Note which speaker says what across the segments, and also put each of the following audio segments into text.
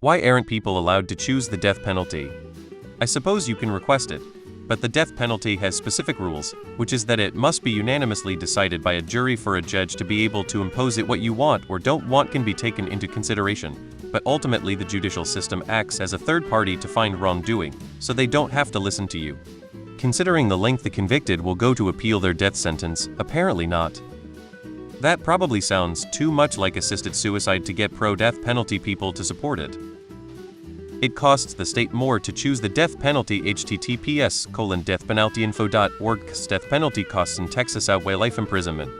Speaker 1: Why aren't people allowed to choose the death penalty? I suppose you can request it, but the death penalty has specific rules, which is that it must be unanimously decided by a jury. For a judge to be able to impose it, what you want or don't want can be taken into consideration, but ultimately the judicial system acts as a third party to find wrongdoing, so they don't have to listen to you. Considering the length the convicted will go to appeal their death sentence, apparently not. That probably sounds too much like assisted suicide to get pro-death penalty people to support it. It costs the state more to choose the death penalty. https://deathpenaltyinfo.org. Death penalty costs in Texas outweigh life imprisonment.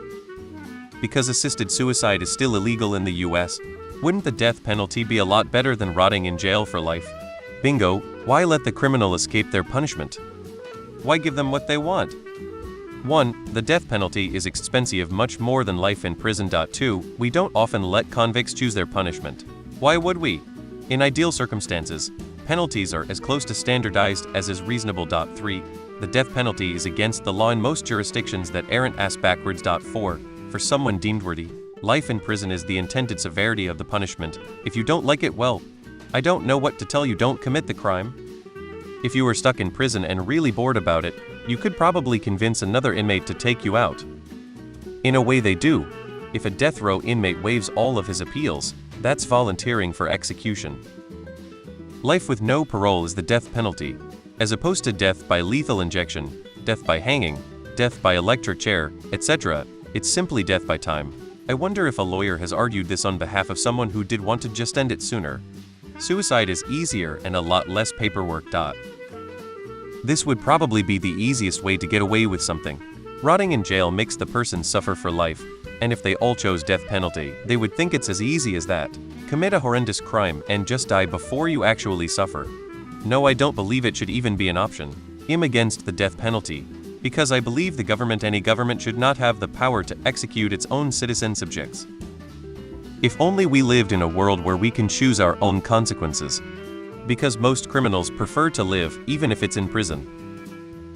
Speaker 1: Because assisted suicide is still illegal in the US, wouldn't the death penalty be a lot better than rotting in jail for life? Bingo, why let the criminal escape their punishment? Why give them what they want? 1. The death penalty is expensive, much more than life in prison. 2. We don't often let convicts choose their punishment. Why would we? In ideal circumstances, penalties are as close to standardized as is reasonable. 3. The death penalty is against the law in most jurisdictions that aren't ass backwards. 4. For someone deemed worthy, life in prison is the intended severity of the punishment. If you don't like it, well, I don't know what to tell you. Don't commit the crime. If you were stuck in prison and really bored about it, you could probably convince another inmate to take you out. In a way they do. If a death row inmate waives all of his appeals, that's volunteering for execution. Life with no parole is the death penalty, as opposed to death by lethal injection, death by hanging, death by electric chair, etc. It's simply death by time. I wonder if a lawyer has argued this on behalf of someone who did want to just end it sooner. Suicide is easier and a lot less paperwork. This would probably be the easiest way to get away with something. Rotting in jail makes the person suffer for life, and if they all chose death penalty, they would think it's as easy as that. Commit a horrendous crime and just die before you actually suffer. No, I don't believe it should even be an option. I'm against the death penalty, because I believe any government should not have the power to execute its own citizen subjects. If only we lived in a world where we can choose our own consequences. Because most criminals prefer to live, even if it's in prison.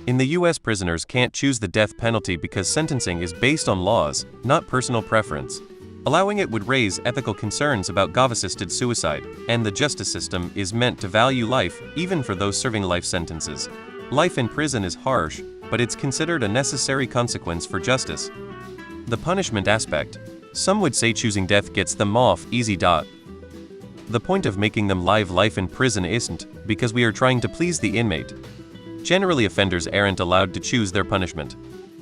Speaker 1: In the US, prisoners can't choose the death penalty because sentencing is based on laws, not personal preference. Allowing it would raise ethical concerns about assisted suicide, and the justice system is meant to value life, even for those serving life sentences. Life in prison is harsh, but it's considered a necessary consequence for justice. The punishment aspect. Some would say choosing death gets them off easy. The point of making them live life in prison isn't because we are trying to please the inmate. Generally, offenders aren't allowed to choose their punishment.